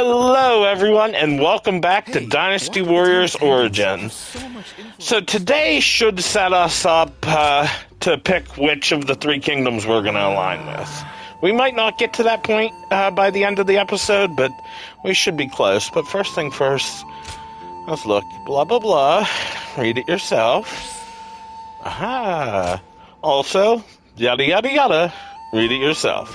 Hello, everyone, and welcome back to Dynasty Warriors Origin. So today should set us up to pick which of the three kingdoms we're going to align with. We might not get to that point by the end of the episode, but we should be close. But first thing first, let's look. Blah, blah, blah. Read it yourself. Aha. Also, yada, yada, yada. Read it yourself.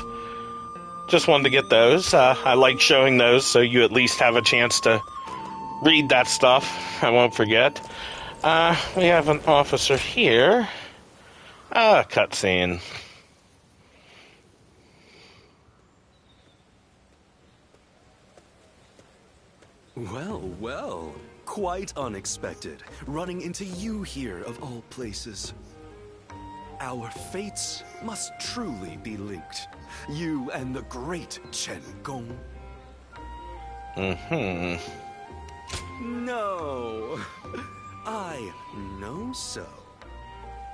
Just wanted to get those. I like showing those so you at least have a chance to read that stuff. I won't forget. We have an officer here. Cutscene. Well. Quite unexpected. Running into you here, of all places. Our fates must truly be linked. You and the great Chen Gong. No, I know so.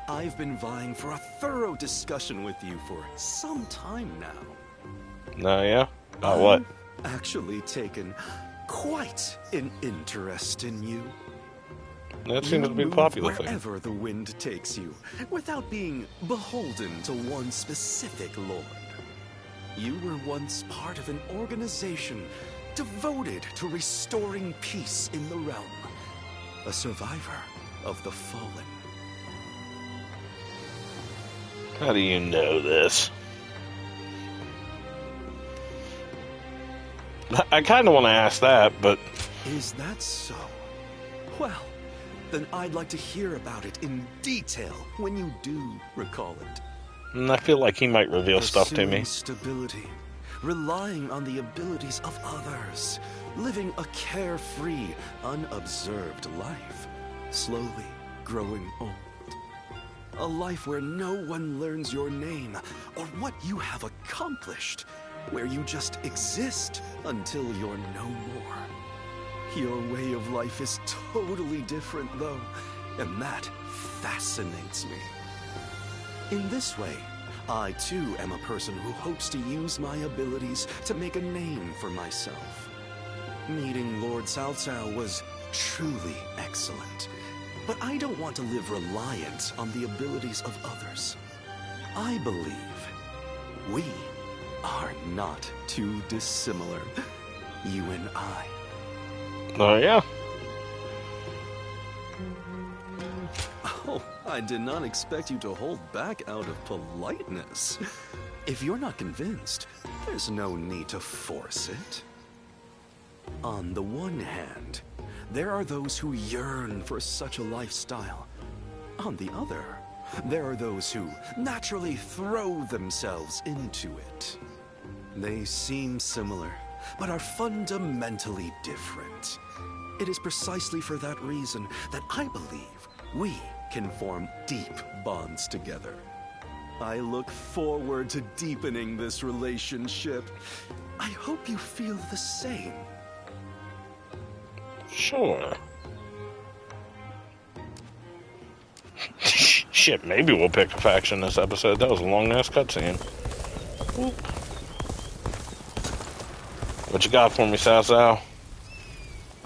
I've been vying for a thorough discussion with you for some time now. Oh, yeah? About what? I've actually taken quite an interest in you. That seems to be a popular thing. Wherever the wind takes you, without being beholden to one specific lord. You were once part of an organization devoted to restoring peace in the realm. A survivor of the fallen. How do you know this? I kind of want to ask that, but... Is that so? Well, then I'd like to hear about it in detail when you do recall it. I feel like he might reveal stuff to me. Stability, relying on the abilities of others, living a carefree, unobserved life, slowly growing old. A life where no one learns your name or what you have accomplished, where you just exist until you're no more. Your way of life is totally different, though, and that fascinates me. In this way, I too am a person who hopes to use my abilities to make a name for myself. Meeting Lord Cao Cao was truly excellent, but I don't want to live reliant on the abilities of others. I believe we are not too dissimilar, you and I. Oh, yeah? Oh, I did not expect you to hold back out of politeness. If you're not convinced, there's no need to force it. On the one hand, there are those who yearn for such a lifestyle. On the other, there are those who naturally throw themselves into it. They seem similar, but are fundamentally different. It is precisely for that reason that I believe we can form deep bonds together. I look forward to deepening this relationship. I hope you feel the same. Sure. Shit, maybe we'll pick a faction this episode. That was a long-ass cutscene. What you got for me, Cao Cao?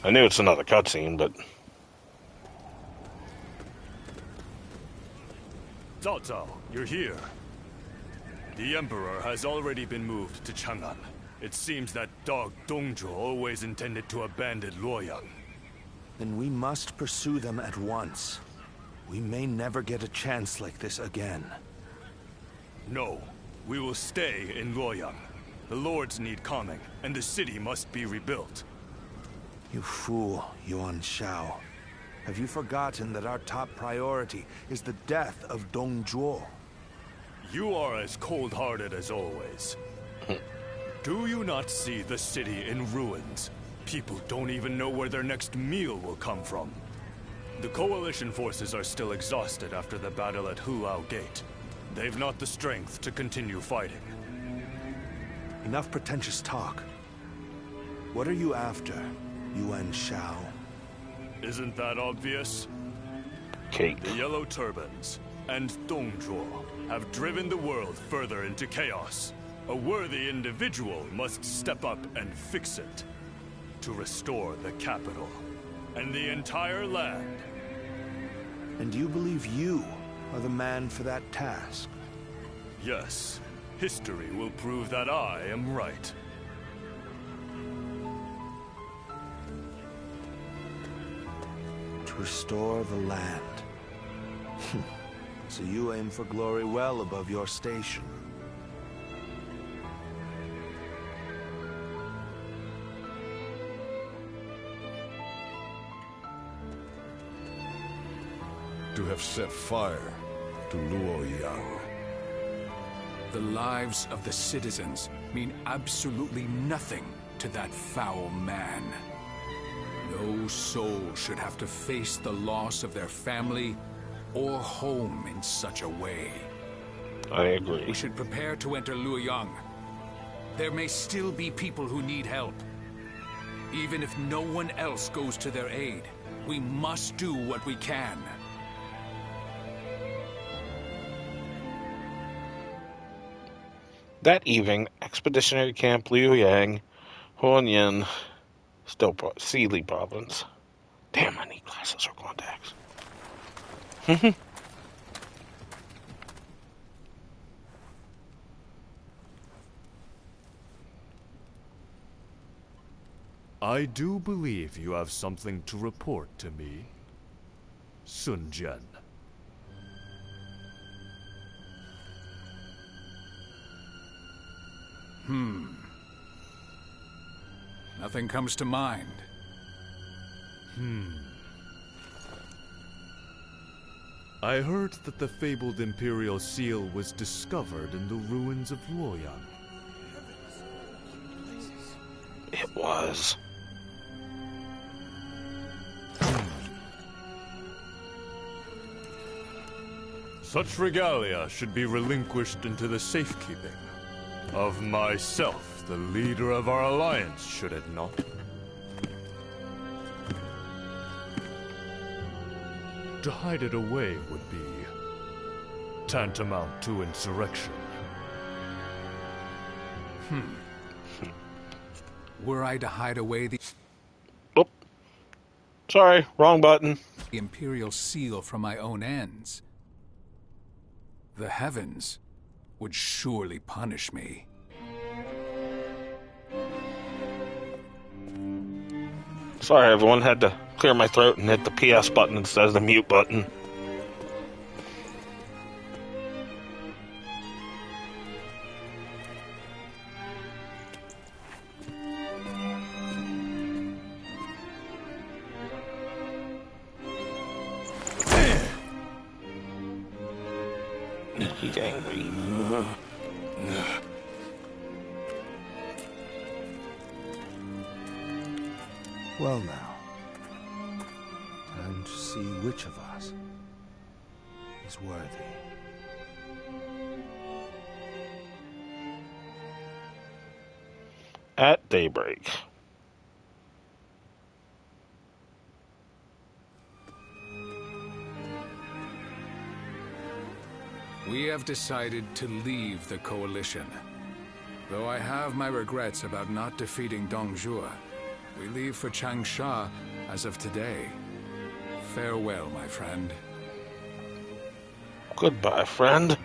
I knew it's another cutscene, but... Cao Cao, you're here. The Emperor has already been moved to Chang'an. It seems that dog Dongzhuo always intended to abandon Luoyang. Then we must pursue them at once. We may never get a chance like this again. No, we will stay in Luoyang. The lords need calming, and the city must be rebuilt. You fool, Yuan Shao. Have you forgotten that our top priority is the death of Dongzhuo? You are as cold-hearted as always. Do you not see the city in ruins? People don't even know where their next meal will come from. The coalition forces are still exhausted after the battle at Hulao Gate. They've not the strength to continue fighting. Enough pretentious talk. What are you after, Yuan Shao? Isn't that obvious? Cake. The Yellow Turbans and Dongzhuo have driven the world further into chaos. A worthy individual must step up and fix it. to restore the capital and the entire land. And do you believe you are the man for that task? Yes, history will prove that I am right. To restore the land. So you aim for glory well above your station. To have set fire to Luoyang. The lives of the citizens mean absolutely nothing to that foul man. No soul should have to face the loss of their family or home in such a way. I agree. We should prepare to enter Luoyang. There may still be people who need help. Even if no one else goes to their aid, we must do what we can. That evening, Expeditionary Camp Liuyang, Huanyin, still Sealy Province. Damn, I need glasses or contacts. I do believe you have something to report to me, Sun Jian. Nothing comes to mind. I heard that the fabled Imperial Seal was discovered in the ruins of Luoyang. It was. Such regalia should be relinquished into the safekeeping of myself, the leader of our alliance, should it not? To hide it away would be tantamount to insurrection. Were I to hide away the Oh, sorry, wrong button. Imperial Seal from my own ends, the heavens would surely punish me. Sorry, everyone. Had to clear my throat and hit the PS button instead of the mute button. He's angry. Well now, time to see which of us is worthy. At daybreak. We have decided to leave the coalition. Though I have my regrets about not defeating Dongzhuo, we leave for Changsha as of today. Farewell, my friend. Goodbye, friend.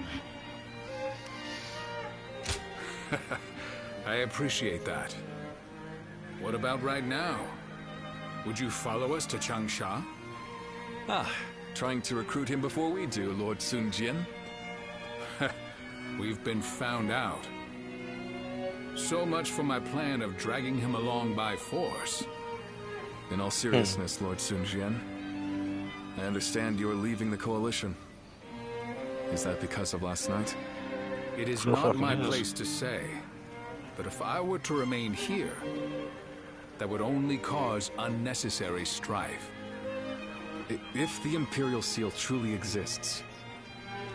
I appreciate that. What about right now? Would you follow us to Changsha? Trying to recruit him before we do, Lord Sun Jian. We've been found out. So much for my plan of dragging him along by force. In all seriousness, Lord Sun Jian, I understand you are leaving the coalition. Is that because of last night? It is not my place to say, but if I were to remain here, that would only cause unnecessary strife. If the Imperial Seal truly exists,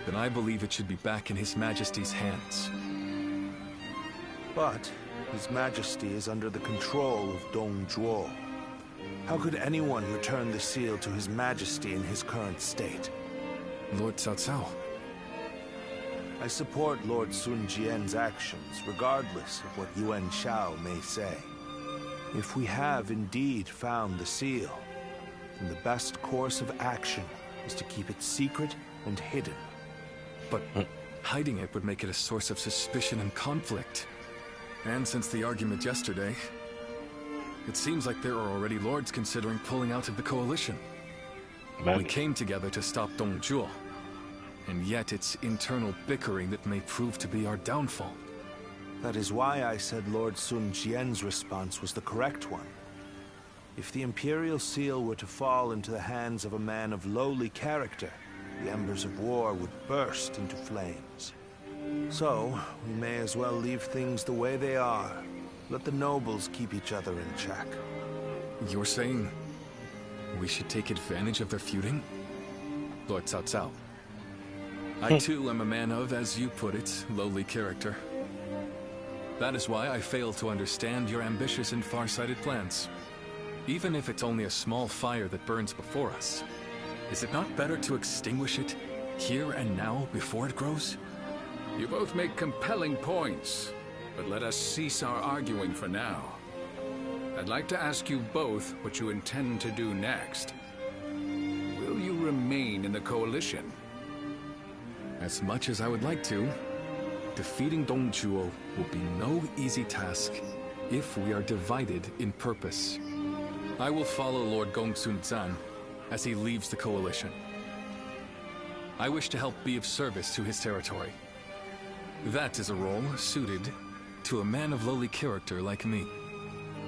then I believe it should be back in His Majesty's hands. But His Majesty is under the control of Dongzhuo. How could anyone return the seal to His Majesty in his current state? Lord Cao Cao. I support Lord Sun Jian's actions, regardless of what Yuan Shao may say. If we have indeed found the seal, then the best course of action is to keep it secret and hidden. But hiding it would make it a source of suspicion and conflict. And since the argument yesterday, it seems like there are already lords considering pulling out of the coalition. We came together to stop Dongzhuo, and yet it's internal bickering that may prove to be our downfall. That is why I said Lord Sun Jian's response was the correct one. If the Imperial Seal were to fall into the hands of a man of lowly character, the embers of war would burst into flames. So, we may as well leave things the way they are. Let the nobles keep each other in check. You're saying we should take advantage of their feuding? Lord Cao Cao. I too am a man of, as you put it, lowly character. That is why I fail to understand your ambitious and far-sighted plans. Even if it's only a small fire that burns before us, is it not better to extinguish it here and now before it grows? You both make compelling points, but let us cease our arguing for now. I'd like to ask you both what you intend to do next. Will you remain in the coalition? As much as I would like to, defeating Dongzhuo will be no easy task if we are divided in purpose. I will follow Lord Gongsun Zan as he leaves the coalition. I wish to help be of service to his territory. That is a role suited to a man of lowly character like me.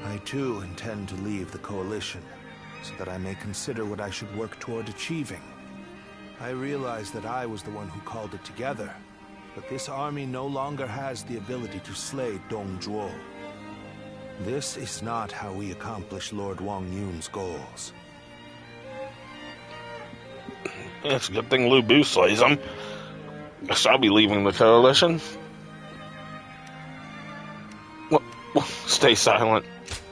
I too intend to leave the coalition, so that I may consider what I should work toward achieving. I realize that I was the one who called it together, but this army no longer has the ability to slay Dongzhuo. This is not how we accomplish Lord Wang Yun's goals. It's a good thing Lu Bu slays him. Guess I'll be leaving the coalition. Well, stay silent.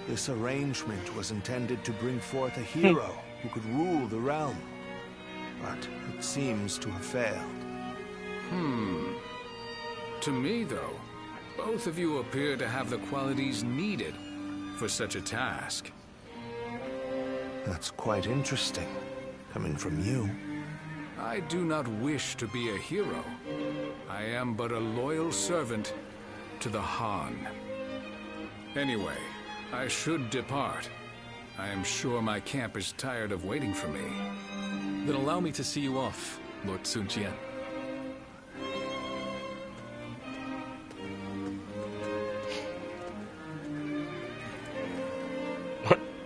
This arrangement was intended to bring forth a hero who could rule the realm. But it seems to have failed. To me, though, both of you appear to have the qualities needed for such a task. That's quite interesting, coming from you. I do not wish to be a hero. I am but a loyal servant to the Han. Anyway, I should depart. I am sure my camp is tired of waiting for me. Then allow me to see you off, Lord Sun Jian.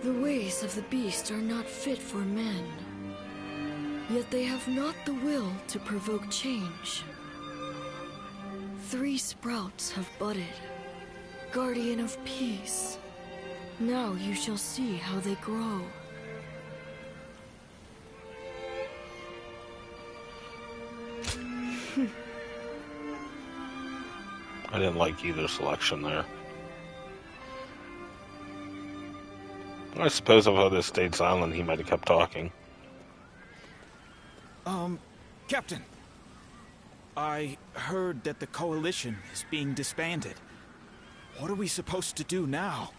The ways of the beast are not fit for men. Yet they have not the will to provoke change. 3 sprouts have budded, guardian of peace. Now you shall see how they grow. I didn't like either selection there. I suppose if I had stayed silent, he might have kept talking. Captain. I heard that the coalition is being disbanded. What are we supposed to do now?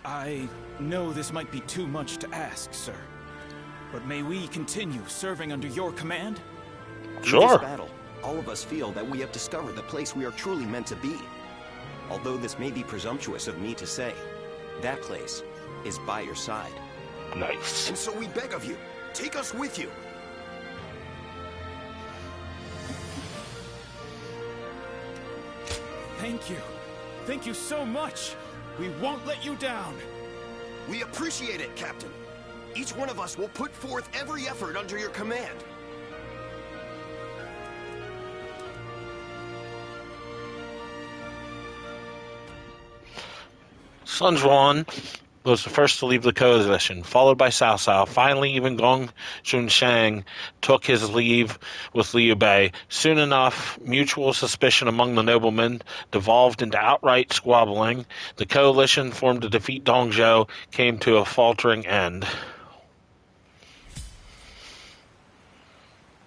I know this might be too much to ask, sir. But may we continue serving under your command? Sure. In this battle, all of us feel that we have discovered the place we are truly meant to be. Although this may be presumptuous of me to say, that place is by your side. Nice. And so we beg of you, take us with you. Thank you. Thank you so much. We won't let you down. We appreciate it, Captain. Each one of us will put forth every effort under your command. Sun Quan was the first to leave the coalition, followed by Cao Cao. Finally, even Gong Chunshang took his leave with Liu Bei. Soon enough, mutual suspicion among the noblemen devolved into outright squabbling. The coalition formed to defeat Dongzhou came to a faltering end.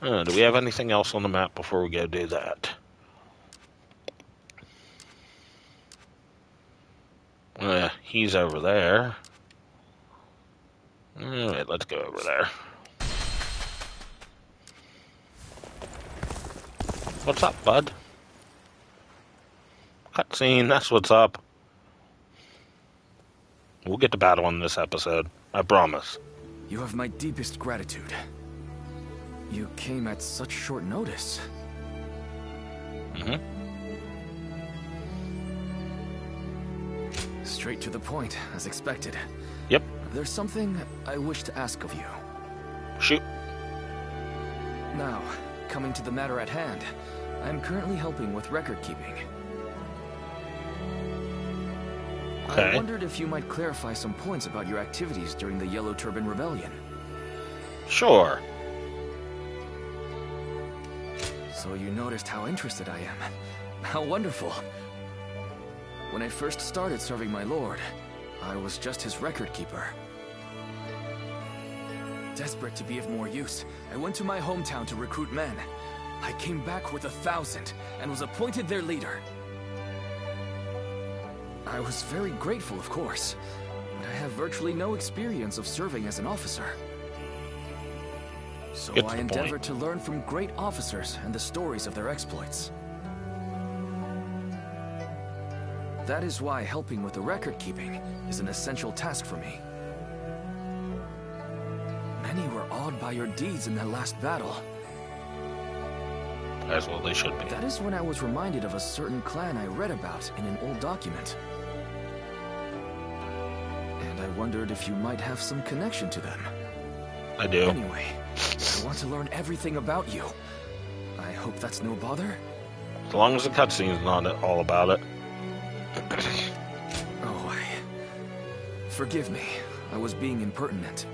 Do we have anything else on the map before we go do that? He's over there. Alright, let's go over there. What's up, bud? Cutscene, that's what's up. We'll get to battle in this episode. I promise. You have my deepest gratitude. You came at such short notice. Straight to the point, as expected. Yep. There's something I wish to ask of you. Shoot. Now, coming to the matter at hand, I'm currently helping with record keeping. Okay. I wondered if you might clarify some points about your activities during the Yellow Turban Rebellion. Sure. So you noticed how interested I am. How wonderful. When I first started serving my lord, I was just his record keeper. Desperate to be of more use, I went to my hometown to recruit men. I came back with 1,000 and was appointed their leader. I was very grateful, of course, but I have virtually no experience of serving as an officer. So I endeavored to learn from great officers and the stories of their exploits. That is why helping with the record keeping is an essential task for me. Many were awed by your deeds in that last battle. As well they should be. That is when I was reminded of a certain clan I read about in an old document. And I wondered if you might have some connection to them. I do. Anyway, I want to learn everything about you. I hope that's no bother? As long as the cutscene's not all about it. Oh, forgive me. I was being impertinent.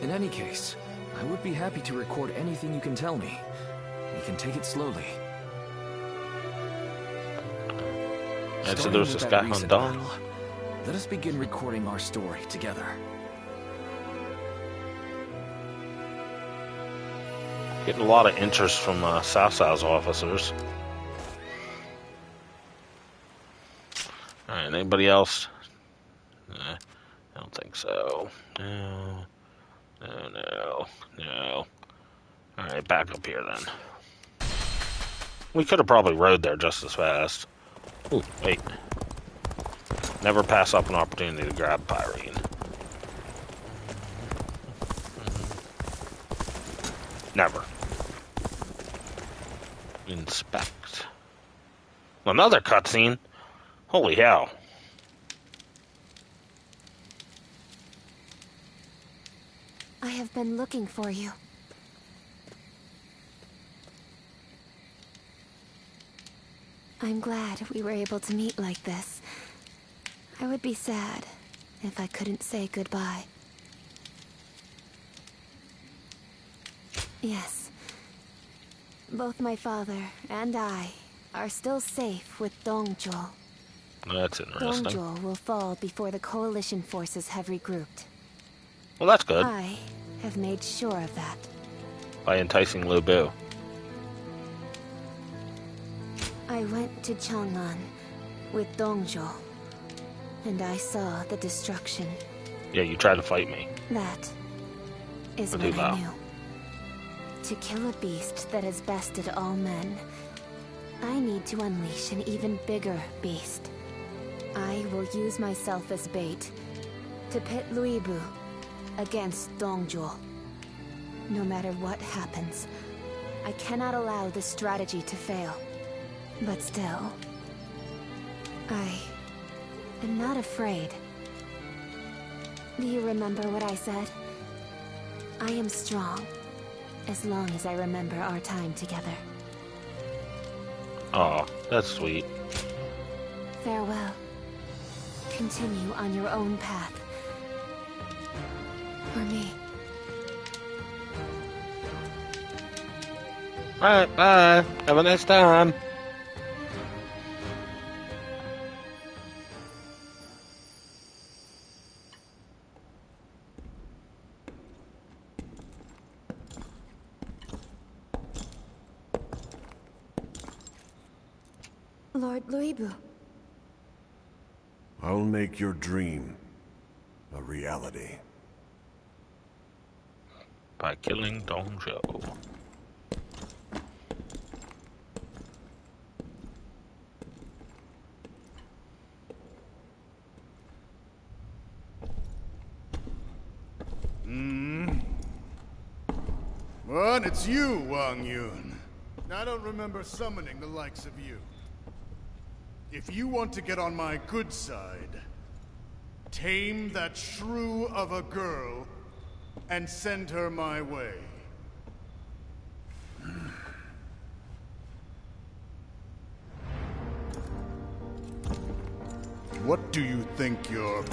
In any case, I would be happy to record anything you can tell me. We can take it slowly. And so there's this guy on Dawn. Let us begin recording our story together. Getting a lot of interest from South South's officers. Alright, anybody else? I don't think so. No. Alright, back up here then. We could have probably rode there just as fast. Ooh, wait. Never pass up an opportunity to grab Pyrene. Never. Inspect. Another cutscene? Holy hell. I have been looking for you. I'm glad we were able to meet like this. I would be sad if I couldn't say goodbye. Yes. Both my father and I are still safe with Dongzhuo. That's interesting. Dongzhuo will fall before the coalition forces have regrouped. Well, that's good. I have made sure of that. By enticing Lu Bu. I went to Chang'an with Dongzhuo, and I saw the destruction. Yeah, you tried to fight me. That is what I knew. To kill a beast that has bested all men, I need to unleash an even bigger beast. I will use myself as bait to pit Lu Bu against Dongzhuo. No matter what happens, I cannot allow this strategy to fail. But still, I am not afraid. Do you remember what I said? I am strong, as long as I remember our time together. Aw, that's sweet. Farewell. Continue on your own path. For me. Alright, bye. Have a nice time. Lord Lu Bu. I'll make your dream a reality. By killing Dong Zhuo. What? It's you, Wang Yun. I don't remember summoning the likes of you. If you want to get on my good side, tame that shrew of a girl and send her my way. What do you think you're...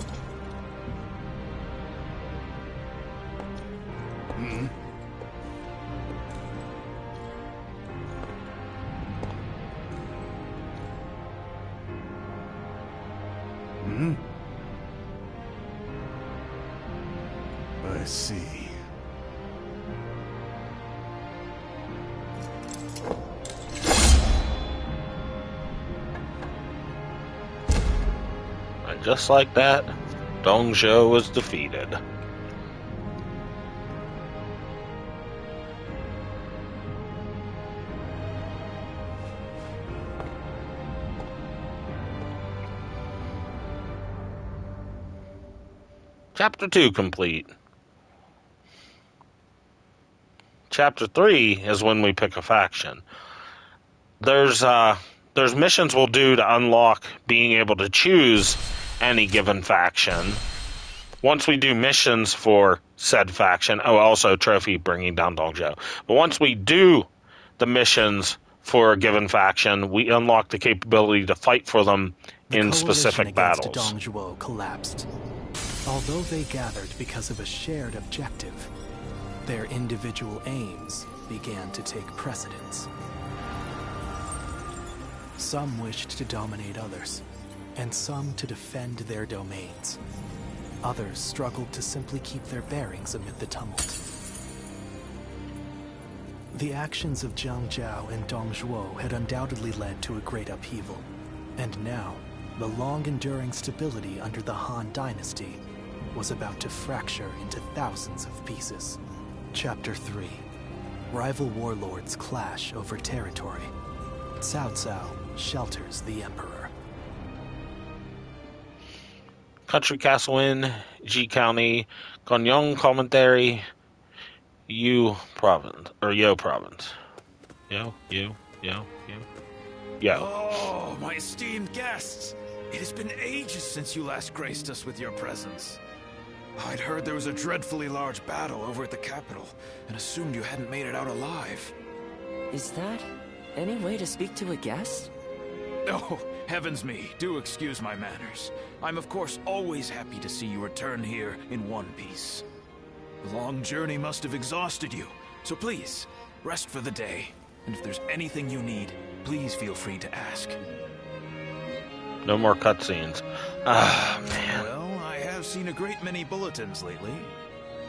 I see. And just like that, Dong Zhuo was defeated. Chapter 2 complete. Chapter 3 is when we pick a faction. There's missions we'll do to unlock being able to choose any given faction. Once we do missions for said faction, also trophy bringing down Dong Zhuo. But once we do the missions for a given faction, we unlock the capability to fight for them in specific battles. Dong Zhuo collapsed. Although they gathered because of a shared objective, their individual aims began to take precedence. Some wished to dominate others, and some to defend their domains. Others struggled to simply keep their bearings amid the tumult. The actions of Zhang Jiao and Dong Zhuo had undoubtedly led to a great upheaval, and now, the long-enduring stability under the Han Dynasty was about to fracture into thousands of pieces. Chapter 3. Rival warlords clash over territory. Cao Cao shelters the Emperor. Country Castle Inn, Ji County, Gonyong Commentary, Yo Province. Yo. Oh, my esteemed guests! It has been ages since you last graced us with your presence. I'd heard there was a dreadfully large battle over at the capital, and assumed you hadn't made it out alive. Is that any way to speak to a guest? Oh, heavens me, do excuse my manners. I'm of course always happy to see you return here in one piece. The long journey must have exhausted you, so please, rest for the day. And if there's anything you need, please feel free to ask. No more cutscenes. Ah, man. Well, I have seen a great many bulletins lately.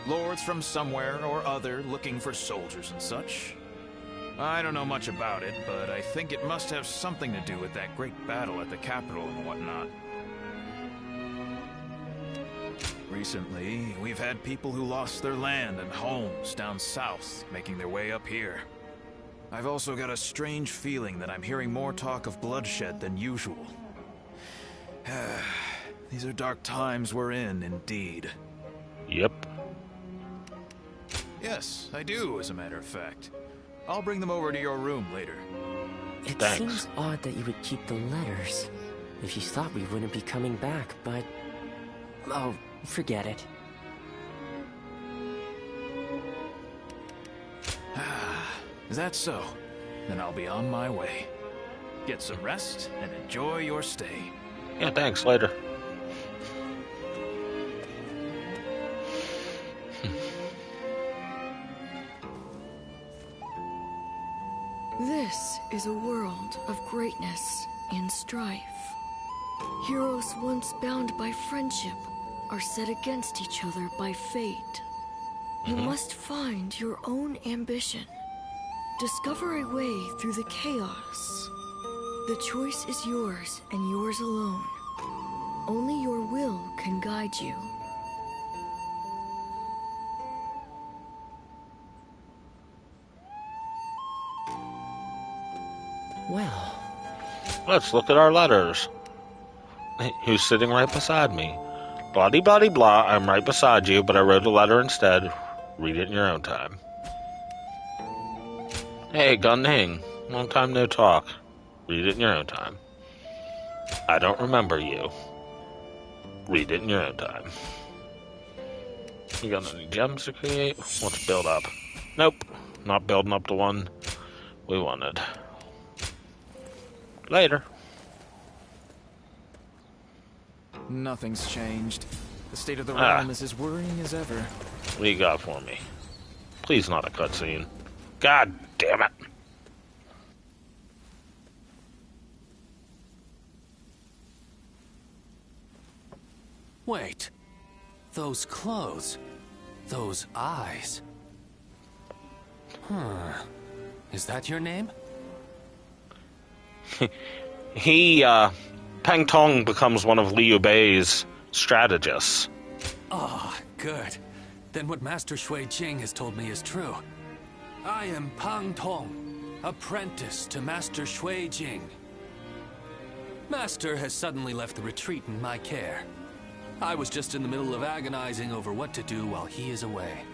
Lords from somewhere or other looking for soldiers and such. I don't know much about it, but I think it must have something to do with that great battle at the capital and whatnot. Recently, we've had people who lost their land and homes down south making their way up here. I've also got a strange feeling that I'm hearing more talk of bloodshed than usual. These are dark times we're in, indeed. Yep. Yes, I do, as a matter of fact. I'll bring them over to your room later. It Thanks. seems odd that you would keep the letters. If you thought we wouldn't be coming back, but... oh, forget it. Is that so? Then I'll be on my way. Get some rest and enjoy your stay. Yeah, thanks. Later. This is a world of greatness and strife. Heroes once bound by friendship are set against each other by fate. You must find your own ambition. Discover a way through the chaos. The choice is yours and yours alone. Only your will can guide you. Well, let's look at our letters. Who's sitting right beside me? Bloody, bloody, blah. I'm right beside you, but I wrote a letter instead. Read it in your own time. Hey, Gun Ning. Long time no talk. Read it in your own time. I don't remember you. Read it in your own time. You got any gems to create? Let's build up. Nope. Not building up the one we wanted. Later. Nothing's changed. The state of the realm is as worrying as ever. What do you got for me? Please not a cutscene. God damn it. Wait. Those clothes. Those eyes. Is that your name? Peng Tong becomes one of Liu Bei's strategists. Ah, good. Then what Master Shui Jing has told me is true. I am Peng Tong, apprentice to Master Shui Jing. Master has suddenly left the retreat in my care. I was just in the middle of agonizing over what to do while he is away.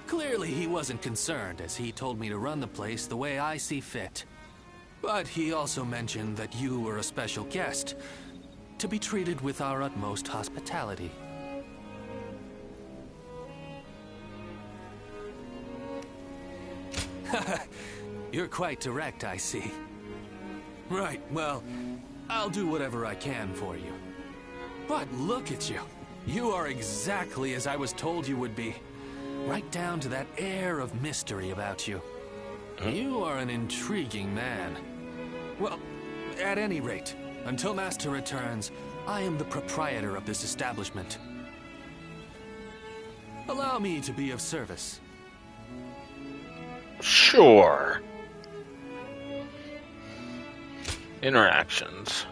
Clearly he wasn't concerned, as he told me to run the place the way I see fit. But he also mentioned that you were a special guest, to be treated with our utmost hospitality. You're quite direct, I see. Right, well, I'll do whatever I can for you. But look at you. You are exactly as I was told you would be. Right down to that air of mystery about you. You are an intriguing man. Well, at any rate, until Master returns, I am the proprietor of this establishment. Allow me to be of service. Sure. Interactions.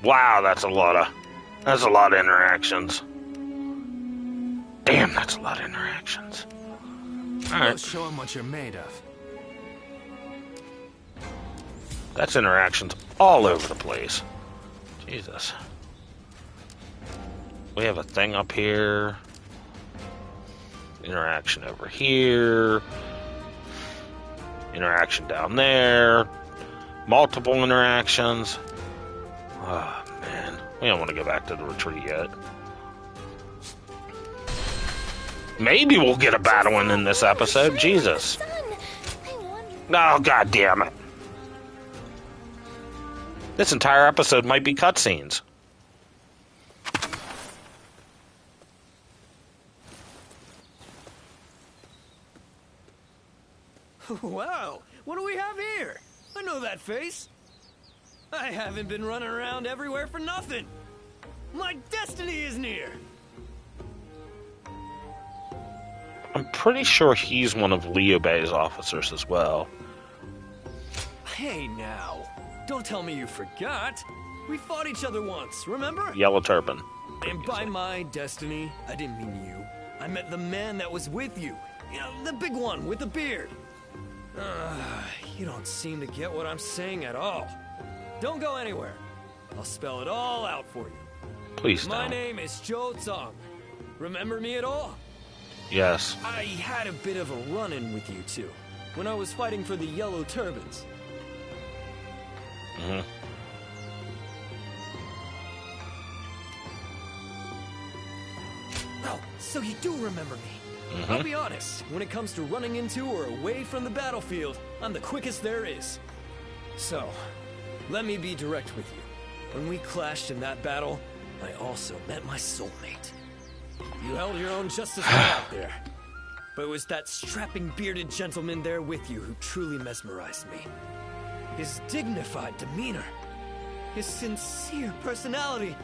Wow, that's a lot of interactions. Damn, that's a lot of interactions. All right. Let's show him what you're made of. That's interactions all over the place. Jesus. We have a thing up here. Interaction over here. Interaction down there. Multiple interactions. Oh, man. We don't want to go back to the retreat yet. Maybe we'll get a battle in this episode. Jesus. Oh, God damn it. This entire episode might be cutscenes. Wow, what do we have here? I know that face. I haven't been running around everywhere for nothing. My destiny is near. I'm pretty sure he's one of Liu Bei's officers as well. Hey now, don't tell me you forgot. We fought each other once, remember? Yellow Turban. And by my destiny, I didn't mean you. I meant the man that was with you. You know, the big one with the beard. You don't seem to get what I'm saying at all. Don't go anywhere. I'll spell it all out for you. Please don't. My name is Zhou Zong. Remember me at all? Yes. I had a bit of a run-in with you two, when I was fighting for the Yellow Turbans. Mm-hmm. Oh, so you do remember me. Mm-hmm. I'll be honest, when it comes to running into or away from the battlefield, I'm the quickest there is. So, let me be direct with you. When we clashed in that battle, I also met my soulmate. You held your own just as well out there. But it was that strapping bearded gentleman there with you who truly mesmerized me. His dignified demeanor, his sincere personality,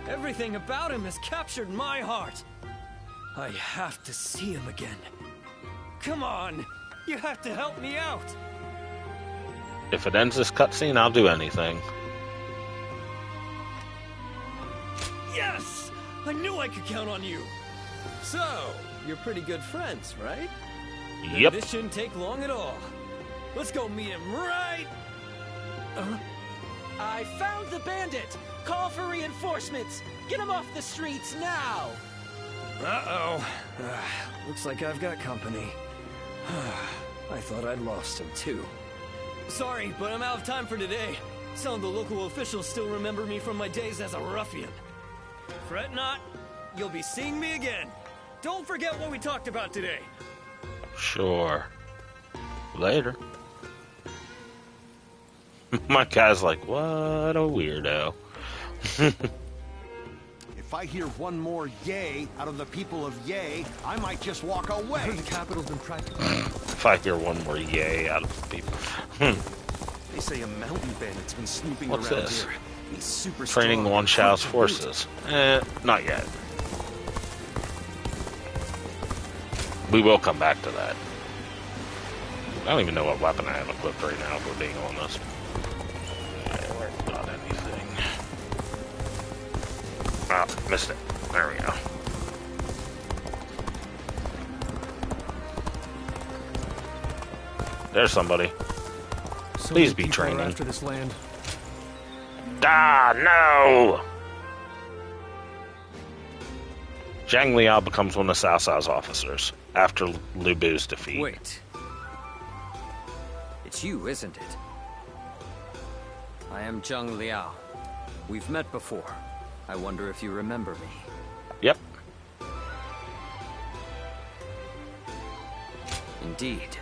everything about him has captured my heart. I have to see him again. Come on, you have to help me out. If it ends this cutscene, I'll do anything. Yes! I knew I could count on you. So, you're pretty good friends, right? Yep. This shouldn't take long at all. Let's go meet him right... I found the bandit! Call for reinforcements! Get him off the streets now! Uh-oh. Looks like I've got company. I thought I'd lost him, too. Sorry, but I'm out of time for today. Some of the local officials still remember me from my days as a ruffian. Fret not, you'll be seeing me again. Don't forget what we talked about today. Sure. Later. My guy's like, what a weirdo. If I hear one more yay out of the people of Yay, I might just walk away. The capital's been practically. If I hear one more yay out of the people. They say a mountain bandit's been snooping What's around this? here. He's super Training strong. Wan Shao's forces. Not yet. We will come back to that. I don't even know what weapon I have equipped right now, if we're being honest. Not anything. Oh, missed it. There we go. There's somebody. So Please many be people are training. after this land. Ah, no! Zhang Liao becomes one of Cao Cao's officers after Lu Bu's defeat. Wait. It's you, isn't it? I am Zhang Liao. We've met before. I wonder if you remember me. Yep. Indeed.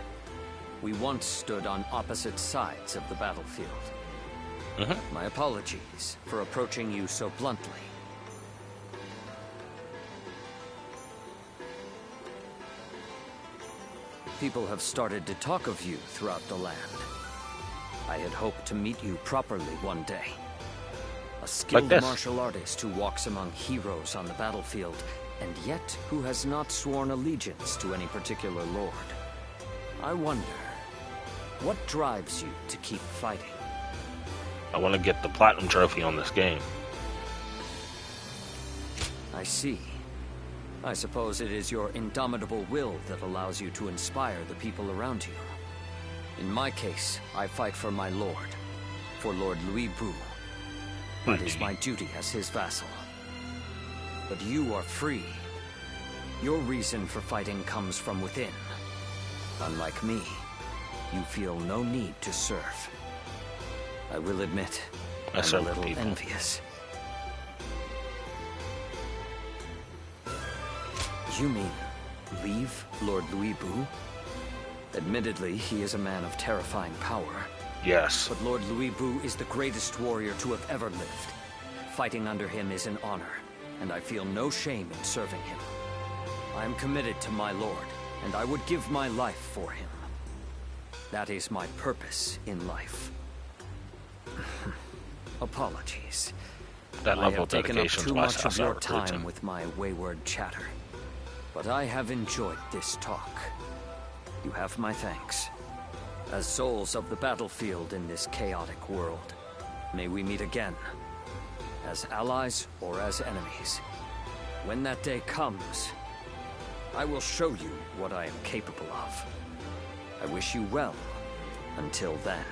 We once stood on opposite sides of the battlefield. My apologies for approaching you so bluntly. People have started to talk of you throughout the land. I had hoped to meet you properly one day. A skilled martial artist who walks among heroes on the battlefield, and yet who has not sworn allegiance to any particular lord. I wonder, what drives you to keep fighting? I want to get the platinum trophy on this game. I see. I suppose it is your indomitable will that allows you to inspire the people around you. In my case, I fight for my lord, for Lord Louis Bu. It is my duty as his vassal. But you are free. Your reason for fighting comes from within. Unlike me, you feel no need to serve. I will admit, I'm a little envious. You mean leave Lord Louis Bu? Admittedly, he is a man of terrifying power. Yes. But Lord Louis Bu is the greatest warrior to have ever lived. Fighting under him is an honor, and I feel no shame in serving him. I am committed to my lord, and I would give my life for him. That is my purpose in life. Apologies. That I level have of taken up dedication too is why much of Cao your Cao recruits time him. with my wayward chatter. But I have enjoyed this talk. You have my thanks. As souls of the battlefield in this chaotic world, may we meet again. As allies or as enemies. When that day comes, I will show you what I am capable of. I wish you well until then.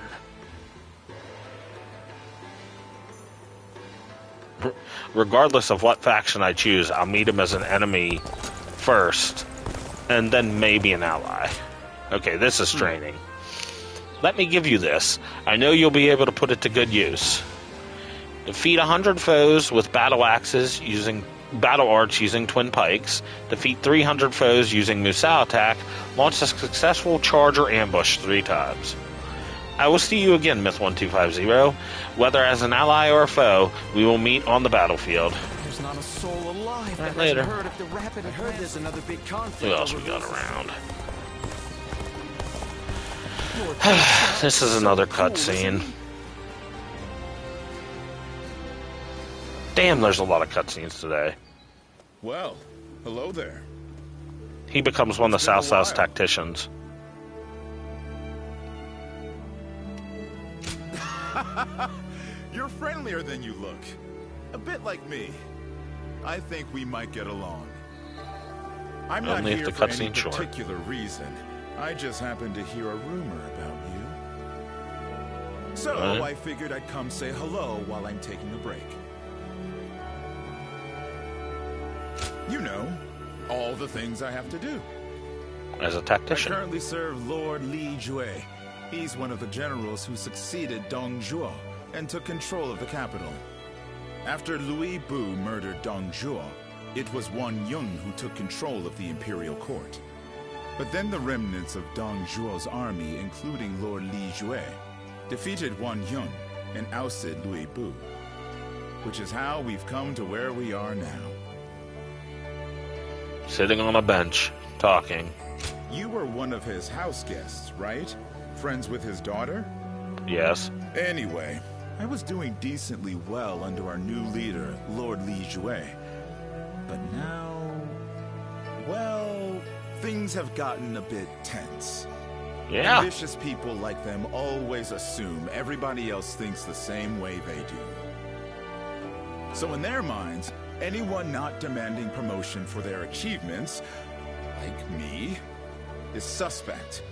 Regardless of what faction I choose, I'll meet him as an enemy first, and then maybe an ally. Okay, this is training. Let me give you this. I know you'll be able to put it to good use. Defeat 100 foes with battle axes using battle arts using twin pikes. Defeat 300 foes using Musou attack. Launch a successful charge or ambush 3 times. I will see you again, Myth1250. Whether as an ally or a foe, we will meet on the battlefield. There's not a soul alive that later. hasn't heard of the rapid. I heard there's another big conflict. Who else we got around? This is another cutscene. Damn, there's a lot of cutscenes today. Well, hello there. He becomes one of Cao Cao's tacticians. You're friendlier than you look. A bit like me. I think we might get along. I'm not Only if here the for any cutscene's short. particular reason. I just happened to hear a rumor about you. So I figured I'd come say hello while I'm taking a break. You know, all the things I have to do. As a tactician. I currently serve Lord Li Jue. He's one of the generals who succeeded Dong Zhuo and took control of the capital. After Louis Bu murdered Dong Zhuo, it was Wan Yun who took control of the imperial court. But then the remnants of Dong Zhuo's army, including Lord Li Jue, defeated Wan Yun and ousted Louis Bu. Which is how we've come to where we are now. Sitting on a bench, talking. You were one of his house guests, right? Friends with his daughter? Yes. Anyway, I was doing decently well under our new leader, Lord Li Jue. But now, well, things have gotten a bit tense. Yeah. Ambitious people like them always assume everybody else thinks the same way they do. So in their minds, anyone not demanding promotion for their achievements, like me, is suspect.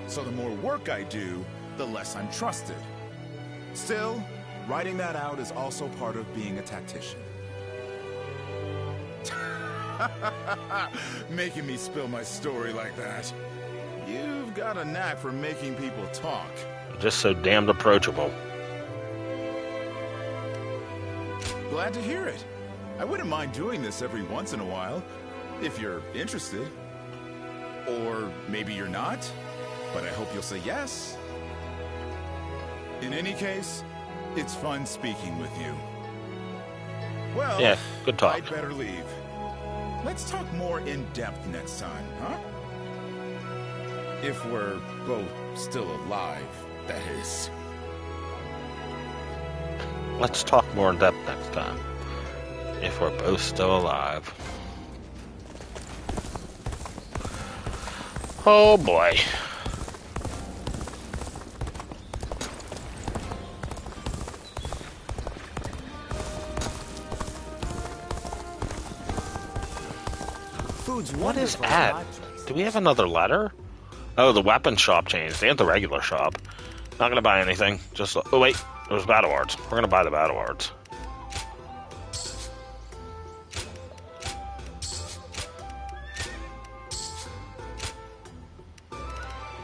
So the more work I do, the less I'm trusted. Still, writing that out is also part of being a tactician. Making me spill my story like that. You've got a knack for making people talk. Just so damned approachable. Glad to hear it. I wouldn't mind doing this every once in a while, if you're interested. Or maybe you're not, but I hope you'll say yes. In any case, it's fun speaking with you. Well, yeah, good talk. I'd better leave. Let's talk more in depth next time, huh? If we're both still alive, that is. Let's talk more in depth next time. If we're both still alive. Oh boy. What is at? Do we have another letter? Oh, the weapon shop changed. And the regular shop. Not gonna buy anything. Just oh wait, there's battle arts. We're gonna buy the battle arts.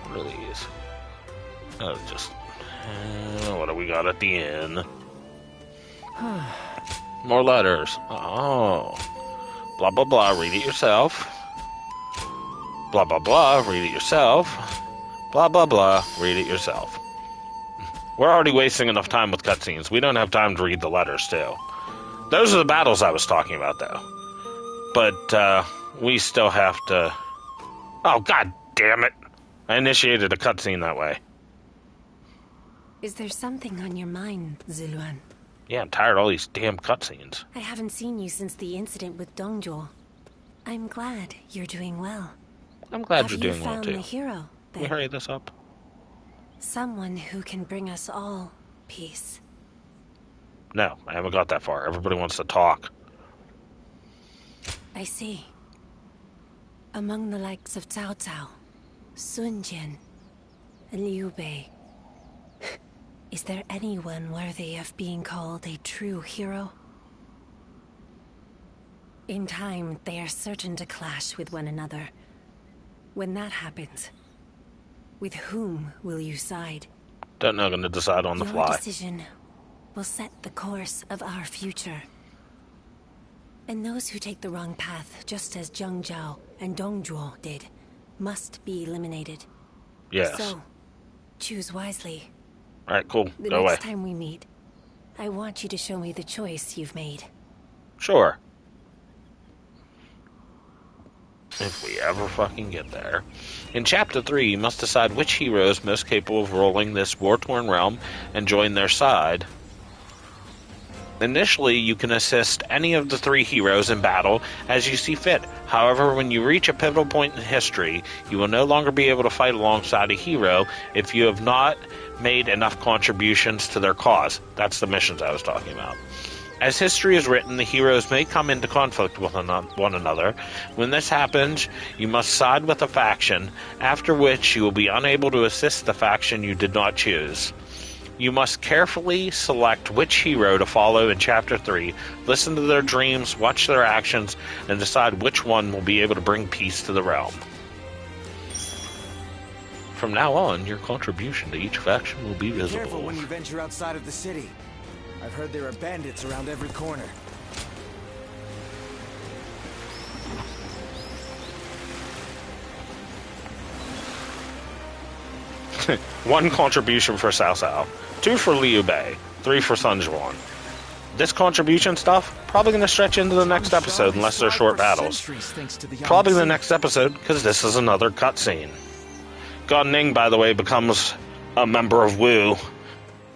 What are these? Oh, just what do we got at the end? More letters. Oh. Blah, blah, blah, read it yourself. Blah, blah, blah, read it yourself. Blah, blah, blah, read it yourself. We're already wasting enough time with cutscenes. We don't have time to read the letters, too. Those are the battles I was talking about, though. But, we still have to... Oh, god damn it. I initiated a cutscene that way. Is there something on your mind, Ziluan? Yeah, I'm tired of all these damn cutscenes. I haven't seen you since the incident with Dongzhuo. I'm glad you're doing well. I'm glad you're doing well, too. Have you found the hero, then? Can we hurry this up? Someone who can bring us all peace. No, I haven't got that far. Everybody wants to talk. I see. Among the likes of Cao Cao, Sun Jian, and Liu Bei, is there anyone worthy of being called a true hero? In time, they are certain to clash with one another. When that happens, with whom will you side? Don't know, gonna decide on the fly. Your decision will set the course of our future. And those who take the wrong path, just as Zhang Zhao and Dongzhuo did, must be eliminated. Yes. So, choose wisely. Alright, cool. The Go away. next time we meet, I want you to show me the choice you've made. Sure. If we ever fucking get there. In Chapter 3, you must decide which hero is most capable of ruling this war-torn realm and join their side. Initially, you can assist any of the 3 heroes in battle as you see fit. However, when you reach a pivotal point in history, you will no longer be able to fight alongside a hero if you have not made enough contributions to their cause. That's the missions I was talking about. As history is written, the heroes may come into conflict with one another. When this happens, you must side with a faction, after which you will be unable to assist the faction you did not choose. You must carefully select which hero to follow in Chapter 3, listen to their dreams, watch their actions, and decide which one will be able to bring peace to the realm. From now on, your contribution to each faction will be Be visible. careful when you venture outside of the city. I've heard there are bandits around every corner. One contribution for Cao Cao, 2 for Liu Bei, 3 for Sun Quan. This contribution stuff probably going to stretch into the next episode unless they're short battles. Probably the next episode because this is another cutscene. Gan Ning, by the way, becomes a member of Wu.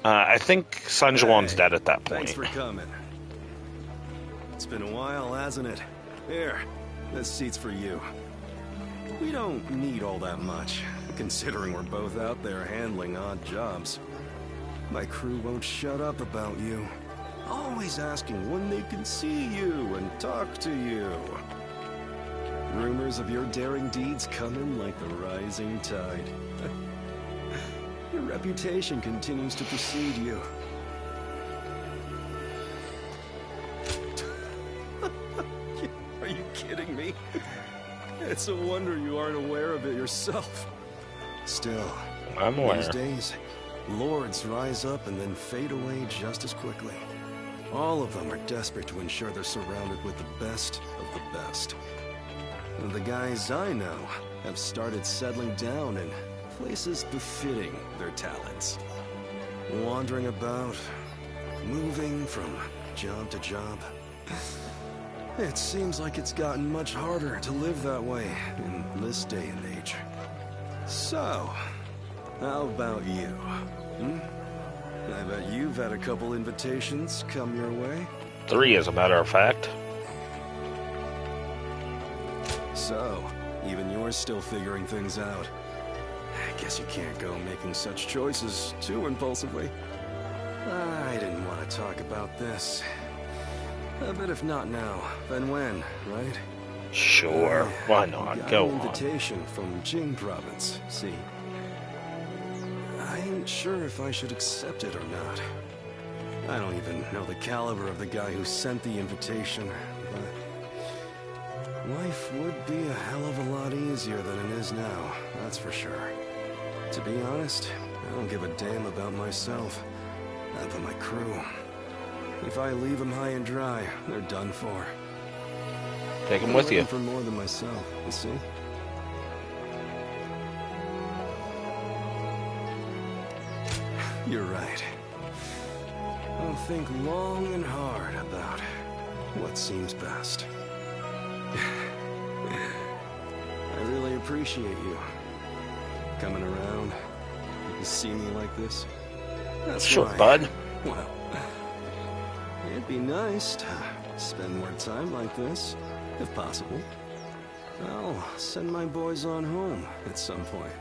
I think Sun Quan's dead at that point. Thanks for coming. It's been a while, hasn't it? Here, this seat's for you. We don't need all that much, considering we're both out there handling odd jobs. My crew won't shut up about you. Always asking when they can see you and talk to you. Rumors of your daring deeds come in like the rising tide. Your reputation continues to precede you. Are you kidding me? It's a wonder you aren't aware of it yourself. Still, I'm aware. These days, lords rise up and then fade away just as quickly. All of them are desperate to ensure they're surrounded with the best of the best. And the guys I know have started settling down in places befitting their talents. Wandering about, moving from job to job. It seems like it's gotten much harder to live that way in this day and age. So, how about you? I bet you've had a couple invitations come your way. 3, as a matter of fact. So, even you're still figuring things out. I guess you can't go making such choices too impulsively. I didn't want to talk about this. But if not now, then when, right? Sure, why not? Go an on. invitation from Jing province, see. I ain't sure if I should accept it or not. I don't even know the caliber of the guy who sent the invitation, but life would be a hell of a lot easier than it is now, that's for sure. To be honest, I don't give a damn about myself, but my crew. If I leave them high and dry, they're done for. Take them with you. For more than myself, you see? You're right. I'll think long and hard about what seems best. I really appreciate you coming around. You see me like this. That's Sure, why. bud. Well, it'd be nice to spend more time like this, if possible. I'll send my boys on home at some point.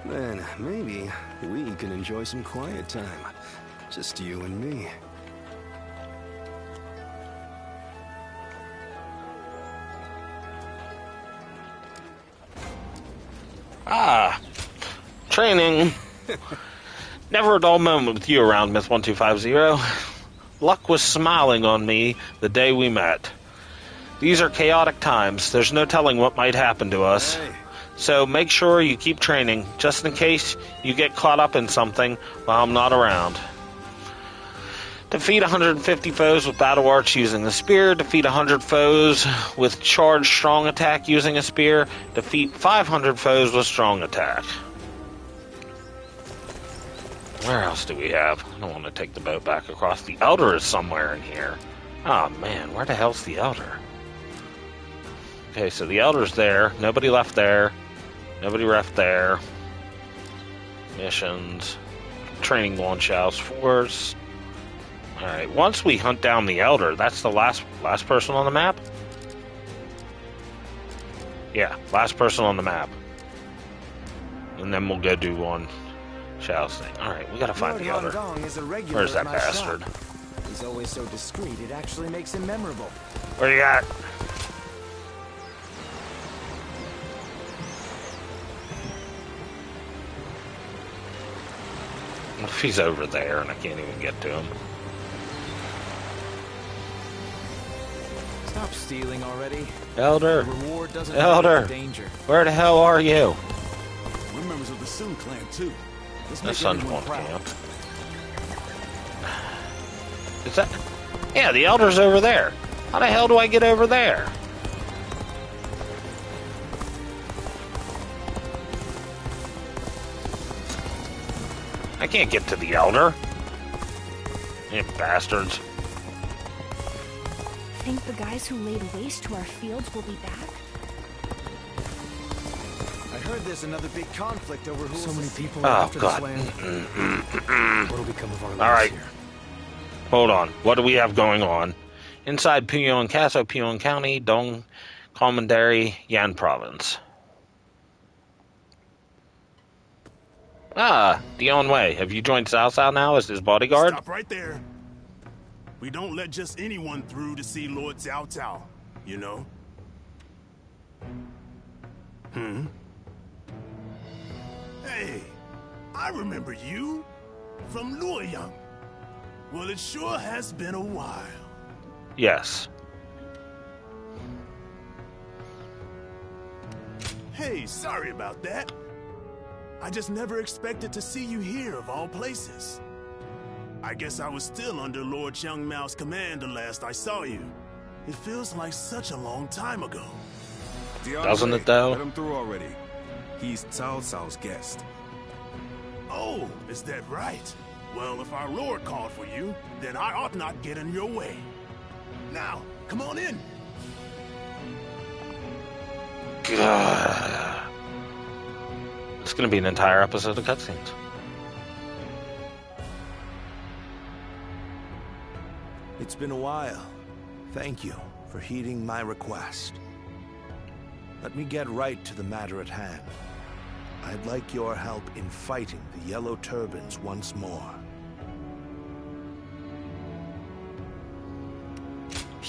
Then maybe we can enjoy some quiet time. Just you and me. Ah, training. Never a dull moment with you around, Miss 1250. Luck was smiling on me the day we met. These are chaotic times. There's no telling what might happen to us. So make sure you keep training, just in case you get caught up in something while I'm not around. Defeat 150 foes with battle arts using the spear. Defeat 100 foes with charged strong attack using a spear. Defeat 500 foes with strong attack. Where else do we have? I don't want to take the boat back across. The Elder is somewhere in here. Oh man, where the hell's the Elder? Okay, so the Elder's there. Nobody left there. Nobody left there. Missions. Training launch house. Force. Alright, once we hunt down the Elder, that's the last person on the map? Yeah, last person on the map. And then we'll go do one Shao's thing. Alright, we gotta find the Elder. Where's that bastard? He's always so discreet, it actually makes him memorable. What do you got? If he's over there and I can't even get to him. Stop stealing already. Elder! The reward doesn't Elder! have danger. Where the hell are you? We're members of the Sun clan, too. Let's The make Sun's everyone one proud. camp. Is that... Yeah, the Elder's over there. How the hell do I get over there? I can't get to the Elder. You bastards. Think the guys who laid waste to our fields will be back? I heard there's another big conflict over who. So many people Oh, are after God. this land. What'll become of our lives All right. here? Hold on. What do we have going on? Inside Puyon Castle, Puyon County, Dong Commandery, Yan Province. Ah, Dion Wei. Have you joined Cao Cao now as his bodyguard? Stop right there. We don't let just anyone through to see Lord Cao Cao, you know? Hey, I remember you from Luoyang. Well, it sure has been a while. Yes. Hey, sorry about that. I just never expected to see you here of all places. I guess I was still under Lord Qiang Mao's command the last I saw you. It feels like such a long time ago. Doesn't it, though? Let him through already. He's Cao Cao's guest. Oh, is that right? Well, if our lord called for you, then I ought not get in your way. Now, come on in. God. It's going to be an entire episode of cutscenes. It's been a while. Thank you for heeding my request. Let me get right to the matter at hand. I'd like your help in fighting the Yellow Turbans once more.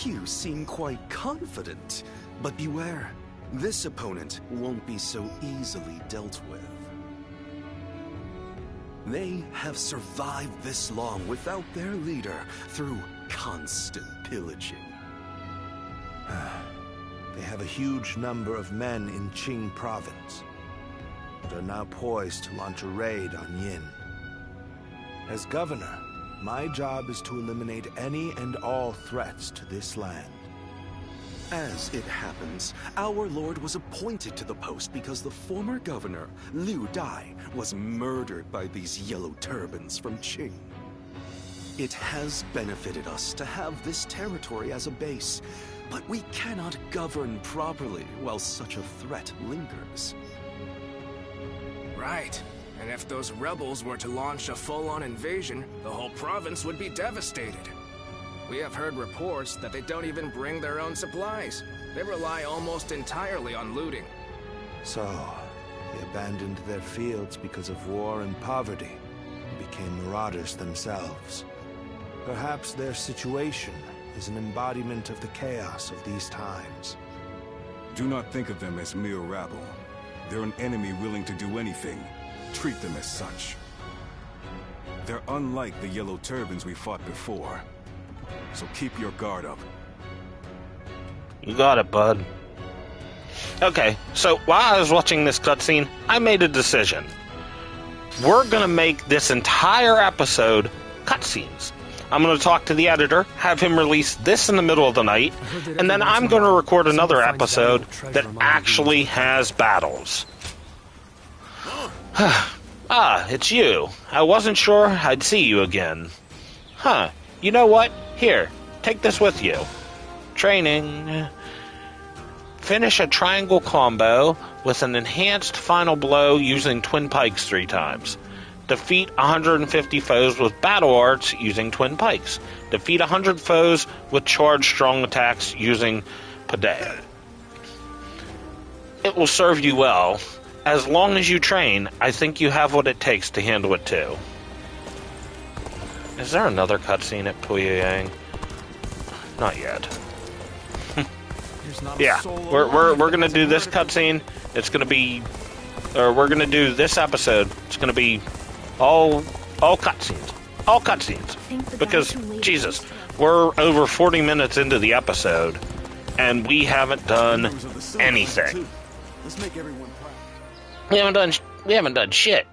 You seem quite confident, but beware. This opponent won't be so easily dealt with. They have survived this long without their leader through constant pillaging. They have a huge number of men in Qing province, and are now poised to launch a raid on Yin. As governor, my job is to eliminate any and all threats to this land. As it happens, our lord was appointed to the post because the former governor, Liu Dai, was murdered by these yellow turbans from Qing. It has benefited us to have this territory as a base, but we cannot govern properly while such a threat lingers. Right. And if those rebels were to launch a full-on invasion, the whole province would be devastated. We have heard reports that they don't even bring their own supplies. They rely almost entirely on looting. So, they abandoned their fields because of war and poverty, and became marauders themselves. Perhaps their situation is an embodiment of the chaos of these times. Do not think of them as mere rabble. They're an enemy willing to do anything. Treat them as such. They're unlike the Yellow Turbans we fought before. So keep your guard up. You got it, bud. Okay, so while I was watching this cutscene, I made a decision. We're gonna make this entire episode cutscenes. I'm gonna talk to the editor, have him release this in the middle of the night, and then I'm gonna record another episode that actually has battles. Ah, it's you. I wasn't sure I'd see you again. Huh. You know what? Here, take this with you. Training. Finish a triangle combo with an enhanced final blow using twin pikes 3 times. Defeat 150 foes with battle arts using twin pikes. Defeat 100 foes with charged strong attacks using Padea. It will serve you well. As long as you train, I think you have what it takes to handle it too. Is there another cutscene at Puyoyang? Not yet. Yeah, we're gonna do this cutscene. It's gonna be, or we're gonna do this episode. It's gonna be all cutscenes, because Jesus, we're over 40 minutes into the episode, and we haven't done anything. Let's make everyone proud. We haven't done shit.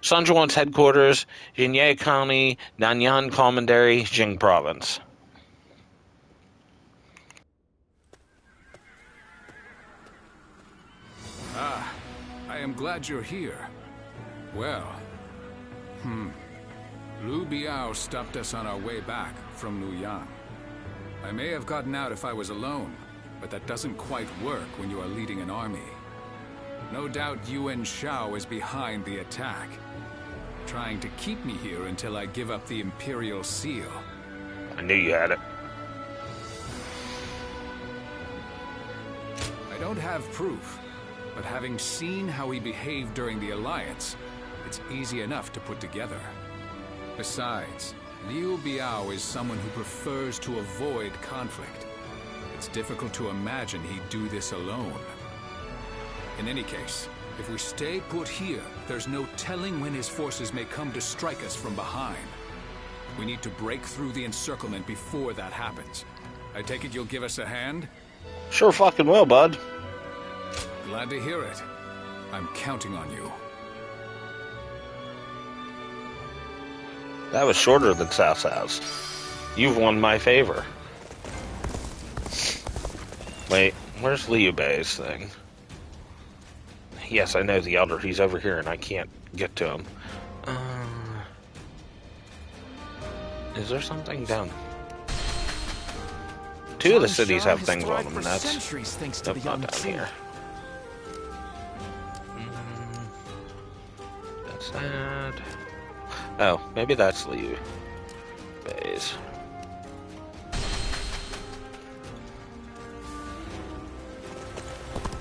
Sanjuan's headquarters, Jinye County, Nanyang Commandery, Jing Province. Ah, I am glad you're here. Well, Lu Biao stopped us on our way back from Luoyang. I may have gotten out if I was alone, but that doesn't quite work when you are leading an army. No doubt Yuan Shao is behind the attack, trying to keep me here until I give up the Imperial Seal. I knew you had it. I don't have proof, but having seen how he behaved during the Alliance, it's easy enough to put together. Besides, Liu Biao is someone who prefers to avoid conflict. It's difficult to imagine he'd do this alone. In any case, if we stay put here, there's no telling when his forces may come to strike us from behind. We need to break through the encirclement before that happens. I take it you'll give us a hand? Sure fucking will, bud. Glad to hear it. I'm counting on you. That was shorter than South House. You've won my favor. Wait, where's Liu Bei's thing? Yes, I know the Elder. He's over here, and I can't get to him. Is there something down? Two of the cities have things on them, and that's nope, not down here. That's that. Oh, maybe that's Liu Bei's.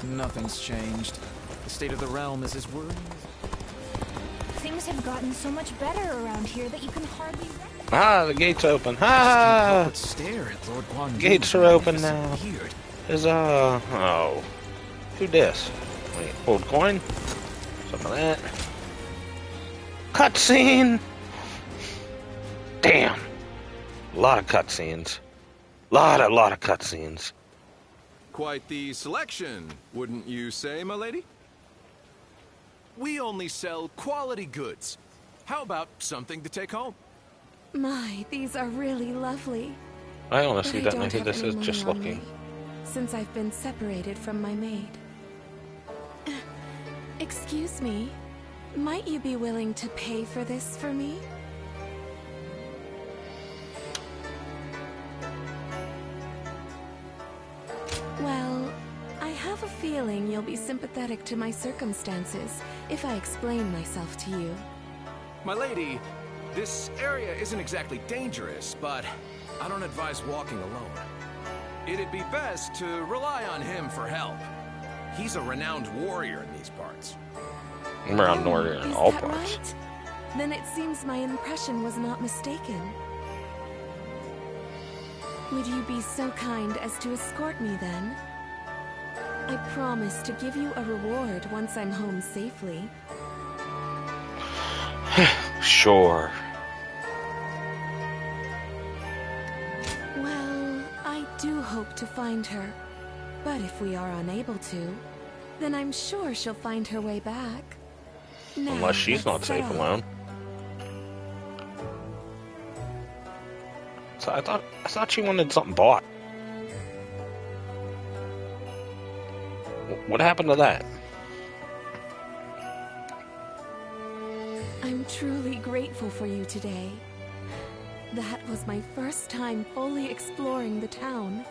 Nothing's changed. The state of the realm is as worrying as... Things have gotten so much better around here that you can hardly recognize. Ah, the gate's open. Ah! Stare at Lord Guan. Gates are open now. Huzzah. Oh. Who dis? Wait, old coin? Some of that. Cutscene! Damn. A lot of cutscenes. Lot of cutscenes. Quite the selection, wouldn't you say, my lady? We only sell quality goods. How about something to take home? My, these are really lovely. I honestly don't know who this is, just looking. Since I've been separated from my maid. Excuse me, might you be willing to pay for this for me? Well, I have a feeling you'll be sympathetic to my circumstances if I explain myself to you. My lady, this area isn't exactly dangerous, but I don't advise walking alone. It'd be best to rely on him for help. He's a renowned warrior in these parts. Renowned warrior in all parts. Right? Then it seems my impression was not mistaken. Would you be so kind as to escort me then? I promise to give you a reward once I'm home safely. Sure. Well, I do hope to find her. But if we are unable to, then I'm sure she'll find her way back. Now, unless she's not safe alone. So I thought she wanted something bought. What happened to that? I'm truly grateful for you today. That was my first time fully exploring the town.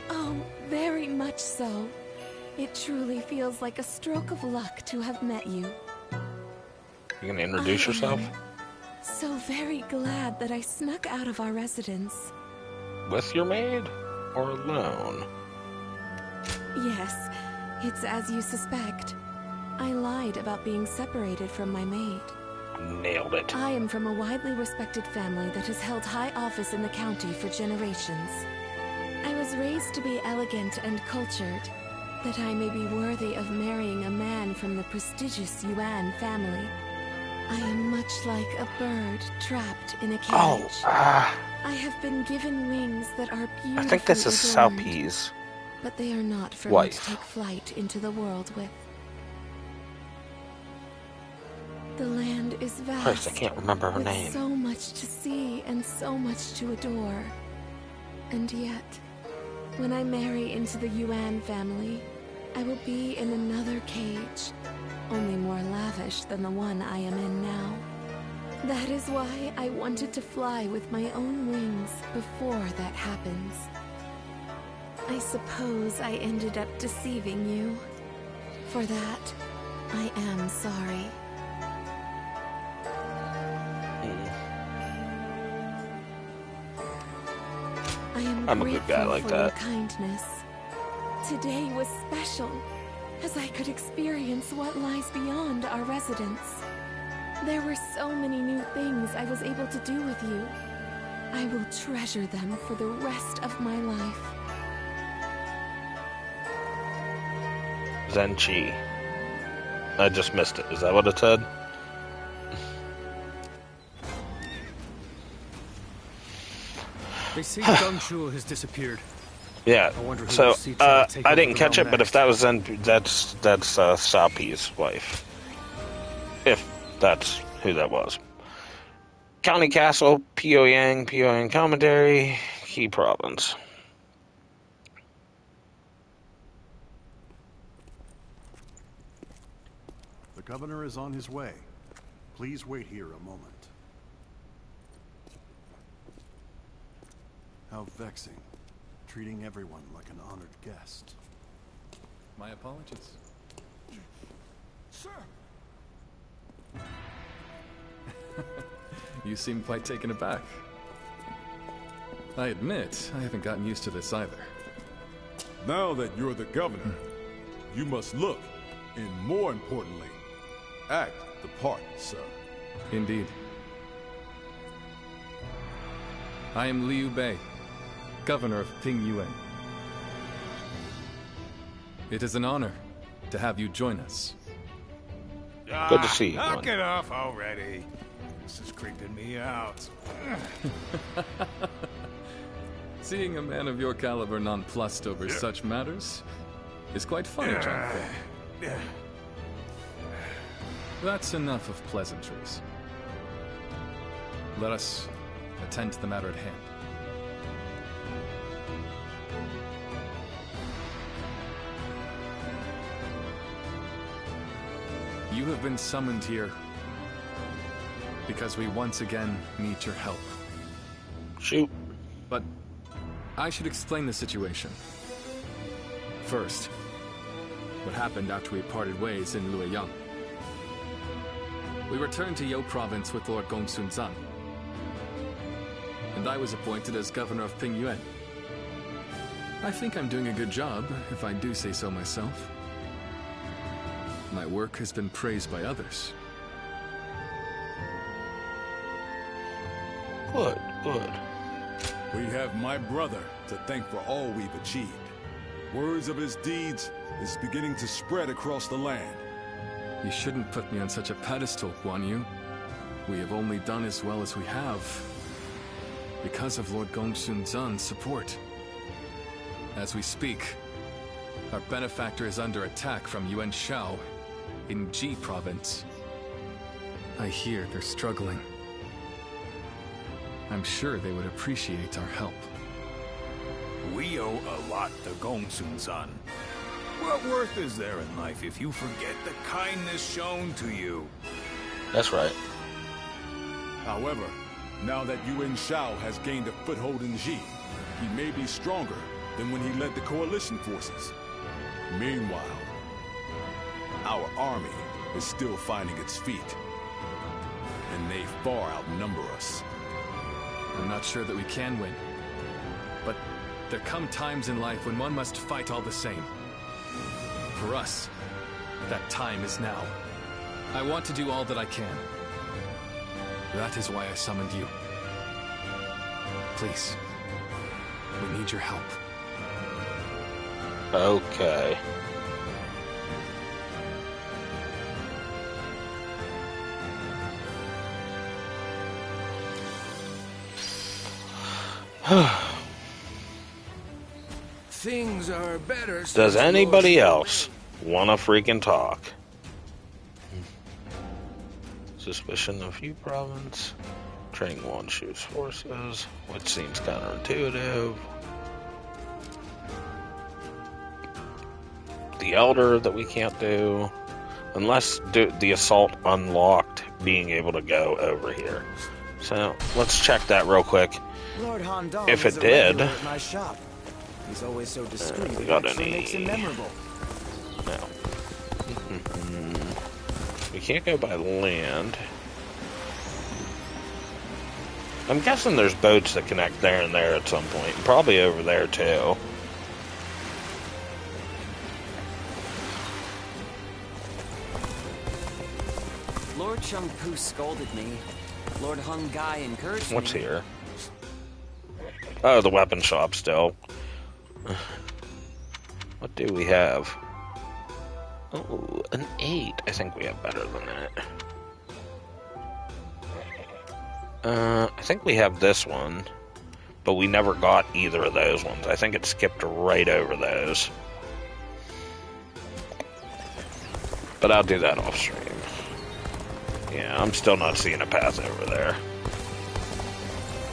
Oh, very much so. It truly feels like a stroke of luck to have met you. You gonna introduce yourself? So very glad that I snuck out of our residence. With your maid? Or alone? Yes, it's as you suspect. I lied about being separated from my maid. Nailed it. I am from a widely respected family that has held high office in the county for generations. I was raised to be elegant and cultured, that I may be worthy of marrying a man from the prestigious Yuan family. I am much like a bird trapped in a cage. I have been given wings that are beautifully I think this is adorned, Salpe's but they are not for me wife. to take flight into the world with. The land is vast, Christ, I can't remember her with name. so much to see and so much to adore. And yet, when I marry into the Yuan family, I will be in another cage, only more lavish than the one I am in now. That is why I wanted to fly with my own wings before that happens. I suppose I ended up deceiving you. For that, I am sorry. I'm a good guy like for that. your kindness. Today was special, as I could experience what lies beyond our residence. There were so many new things I was able to do with you. I will treasure them for the rest of my life. Zenchi. I just missed it. Is that what it said? They say Dongchuo has disappeared. Yeah. I wonder who So will see to take I over didn't the catch realm it, but if that was Zen, that's Salpe's wife. If that's who that was. County Castle, Pyongyang Commentary, Key Province. The governor is on his way. Please wait here a moment. How vexing. Treating everyone like an honored guest. My apologies. Sir! You seem quite taken aback. I admit, I haven't gotten used to this either. Now that you're the governor, you must look, and more importantly, act the part, sir. Indeed. I am Liu Bei, governor of Pingyuan. It is an honor to have you join us. Good to see you. Knock it off already. This is creeping me out. Seeing a man of your caliber nonplussed over such matters is quite funny, John Fay. That's enough of pleasantries. Let us attend to the matter at hand. You have been summoned here because we once again need your help. Shoot. But I should explain the situation. First, what happened after we parted ways in Luoyang. We returned to Yo Province with Lord Gongsun Zan, and I was appointed as governor of Pingyuan. I think I'm doing a good job, if I do say so myself. My work has been praised by others. Good, good. We have my brother to thank for all we've achieved. Words of his deeds is beginning to spread across the land. You shouldn't put me on such a pedestal, Guan Yu. We have only done as well as we have because of Lord Gongsun Zan's support. As we speak, our benefactor is under attack from Yuan Shao in Ji Province. I hear they're struggling. I'm sure they would appreciate our help. We owe a lot to Gongsun-san. What worth is there in life if you forget the kindness shown to you? That's right. However, now that Yuan Shao has gained a foothold in Ji, he may be stronger than when he led the coalition forces. Meanwhile, our army is still finding its feet, and they far outnumber us. I'm not sure that we can win, but there come times in life when one must fight all the same. For us, That time is now. I want to do all that I can. That is why I summoned you. Please, we need your help. Okay. Things are better. Does anybody else want to freaking talk? Suspicion of you province. Training one shoots forces, which seems counterintuitive. The Elder that we can't do. Unless the assault unlocked being able to go over here. So let's check that real quick. Lord Han Dong If is it a regular did. at my shop. He's always so discreet. We It got actually any? makes him memorable. No. We can't go by land. I'm guessing there's boats that connect there and there at some point. And probably over there too. Lord Chung Pu scolded me. Lord Hung Gai encouraged What's me. here? Oh, the weapon shop still. What do we have? Oh, an 8. I think we have better than that. I think we have this one, but we never got either of those ones. I think it skipped right over those. But I'll do that off stream. Yeah, I'm still not seeing a path over there.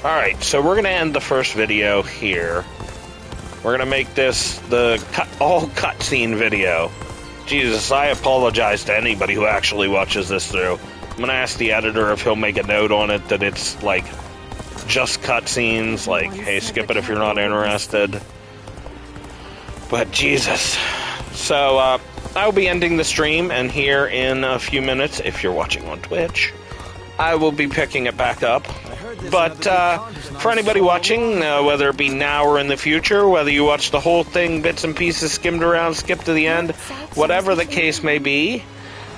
Alright, so we're going to end the first video here. We're going to make this the all cutscene video. Jesus, I apologize to anybody who actually watches this through. I'm going to ask the editor if he'll make a note on it that it's, like, just cutscenes. Like, hey, skip it if you're not interested. But, Jesus. So, I'll be ending the stream, and here in a few minutes, if you're watching on Twitch, I will be picking it back up. But for anybody watching, whether it be now or in the future, whether you watch the whole thing, bits and pieces, skimmed around, skip to the end, whatever the case may be,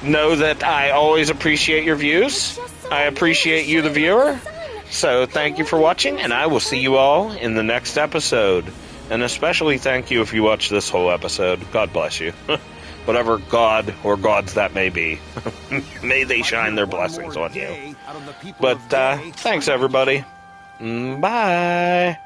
know that I always appreciate your views. I appreciate you, the viewer. So thank you for watching, and I will see you all in the next episode. And especially thank you if you watch this whole episode. God bless you. Whatever god or gods that may be. May they shine their blessings on you. But thanks, everybody. Bye.